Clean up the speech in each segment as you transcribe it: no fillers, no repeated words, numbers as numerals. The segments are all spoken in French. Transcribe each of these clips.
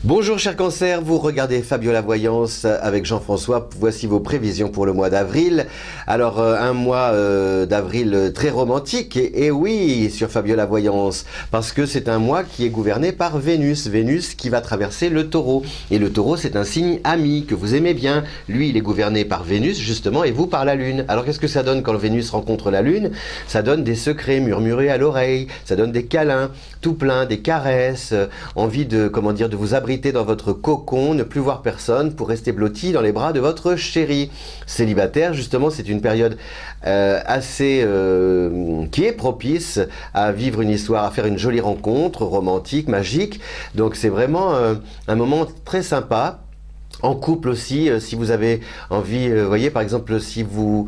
Bonjour chers cancers, vous regardez Fabio la Voyance avec Jean-François. Voici vos prévisions pour le mois d'avril. Alors un mois d'avril très romantique et oui sur Fabio la Voyance parce que c'est un mois qui est gouverné par Vénus. Vénus qui va traverser le Taureau. Et le Taureau c'est un signe ami que vous aimez bien. Lui il est gouverné par Vénus justement et vous par la Lune. Alors qu'est-ce que ça donne quand Vénus rencontre la Lune? Ça donne des secrets murmurés à l'oreille, ça donne des câlins tout plein, des caresses, envie de, comment dire, de vous abriter dans votre cocon, ne plus voir personne pour rester blotti dans les bras de votre chéri. Célibataire, justement, c'est une période qui est propice à vivre une histoire, à faire une jolie rencontre romantique, magique. Donc c'est vraiment un moment très sympa. En couple aussi, si vous avez envie, voyez par exemple si vous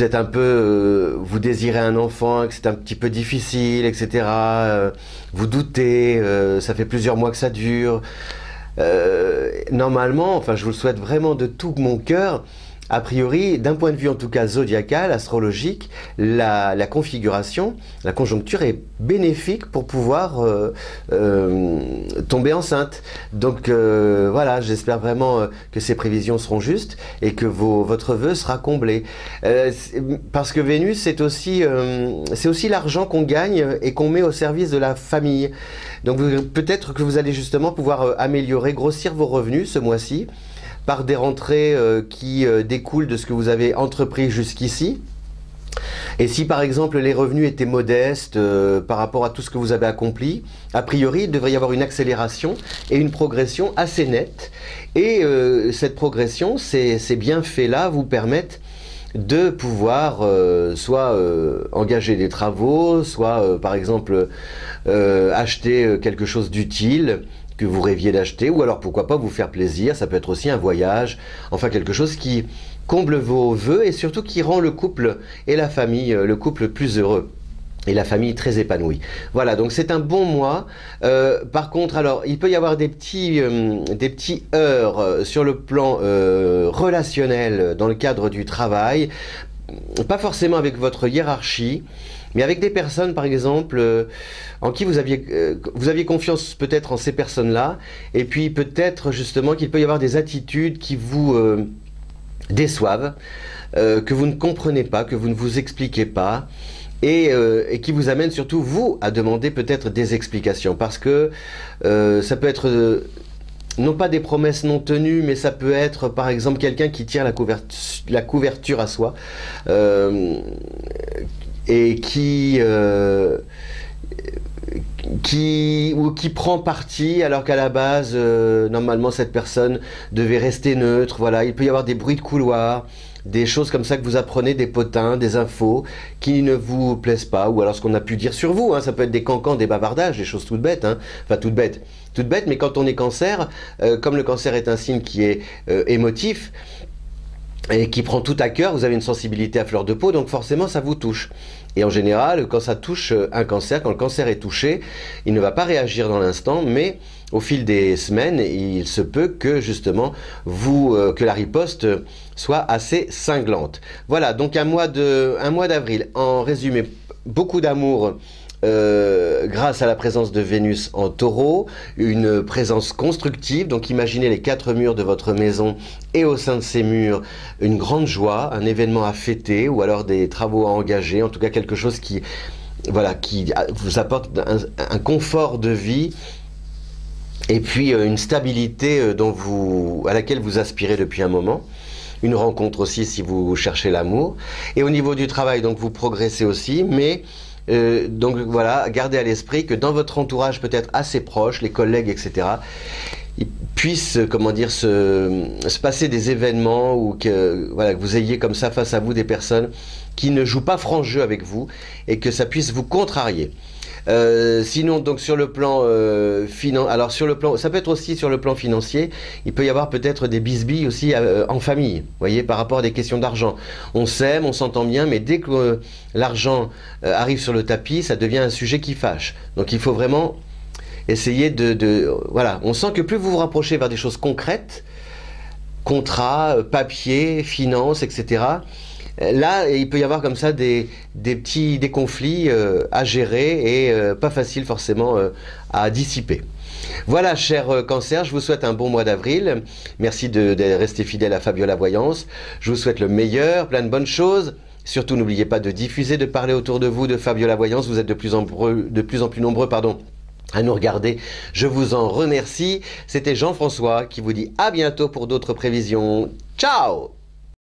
êtes un peu, vous désirez un enfant, que c'est un petit peu difficile, etc. Vous doutez, ça fait plusieurs mois que ça dure. Normalement, enfin je vous le souhaite vraiment de tout mon cœur. A priori, d'un point de vue en tout cas zodiacal, astrologique, la configuration, la conjoncture est bénéfique pour pouvoir tomber enceinte. Donc voilà, j'espère vraiment que ces prévisions seront justes et que votre vœu sera comblé. Parce que Vénus, c'est aussi l'argent qu'on gagne et qu'on met au service de la famille. Donc peut-être que vous allez justement pouvoir améliorer, grossir vos revenus ce mois-ci, par des rentrées qui découlent de ce que vous avez entrepris jusqu'ici. Et si par exemple les revenus étaient modestes par rapport à tout ce que vous avez accompli, a priori il devrait y avoir une accélération et une progression assez nette. Et cette progression, ces bienfaits-là vous permettent de pouvoir soit engager des travaux, soit par exemple acheter quelque chose d'utile que vous rêviez d'acheter, ou alors pourquoi pas vous faire plaisir, ça peut être aussi un voyage, enfin quelque chose qui comble vos vœux et surtout qui rend le couple et la famille, le couple plus heureux. Et la famille très épanouie. Voilà, donc c'est un bon mois. Par contre, alors, il peut y avoir des petits heurts sur le plan relationnel dans le cadre du travail, pas forcément avec votre hiérarchie, mais avec des personnes, par exemple, en qui vous aviez confiance peut-être en ces personnes-là, et puis peut-être justement qu'il peut y avoir des attitudes qui vous déçoivent, que vous ne comprenez pas, que vous ne vous expliquez pas, et qui vous amènent surtout, vous, à demander peut-être des explications, parce que ça peut être non pas des promesses non tenues, mais ça peut être par exemple quelqu'un qui tire la couverture à soi, et qui prend parti alors qu'à la base normalement cette personne devait rester neutre. Voilà, il peut y avoir des bruits de couloir, des choses comme ça que vous apprenez, des potins, des infos qui ne vous plaisent pas, ou alors ce qu'on a pu dire sur vous, hein, ça peut être des cancans, des bavardages, des choses toutes bêtes, hein, enfin toutes bêtes, mais quand on est cancer, comme le cancer est un signe qui est émotif, et qui prend tout à cœur, vous avez une sensibilité à fleur de peau, donc forcément ça vous touche. Et en général, quand ça touche un cancer, quand le cancer est touché, il ne va pas réagir dans l'instant, mais au fil des semaines, il se peut que justement que la riposte soit assez cinglante. Voilà, donc un mois d'avril. En résumé, beaucoup d'amour. Grâce à la présence de Vénus en Taureau, une présence constructive, donc imaginez les 4 murs de votre maison et au sein de ces murs, une grande joie, un événement à fêter ou alors des travaux à engager, en tout cas quelque chose qui vous apporte un confort de vie et puis une stabilité à laquelle vous aspirez depuis un moment. Une rencontre aussi si vous cherchez l'amour. Et au niveau du travail, donc vous progressez aussi, mais donc voilà, gardez à l'esprit que dans votre entourage peut-être assez proche, les collègues, etc., il puisse, comment dire, se passer des événements ou que vous ayez comme ça face à vous des personnes qui ne jouent pas franc jeu avec vous et que ça puisse vous contrarier. Sinon, donc sur le plan ça peut être aussi sur le plan financier, il peut y avoir peut-être des bisbilles aussi en famille, vous voyez, par rapport à des questions d'argent. On s'aime, on s'entend bien, mais dès que l'argent arrive sur le tapis, ça devient un sujet qui fâche. Donc il faut vraiment essayer voilà, on sent que plus vous vous rapprochez vers des choses concrètes, contrats, papier, finances, etc., là, il peut y avoir comme ça des conflits à gérer et pas faciles forcément à dissiper. Voilà, cher Cancer, je vous souhaite un bon mois d'avril. Merci de rester fidèle à Fabiola Voyance. Je vous souhaite le meilleur, plein de bonnes choses. Surtout, n'oubliez pas de diffuser, de parler autour de vous de Fabiola Voyance. Vous êtes de plus en plus nombreux, à nous regarder. Je vous en remercie. C'était Jean-François qui vous dit à bientôt pour d'autres prévisions. Ciao!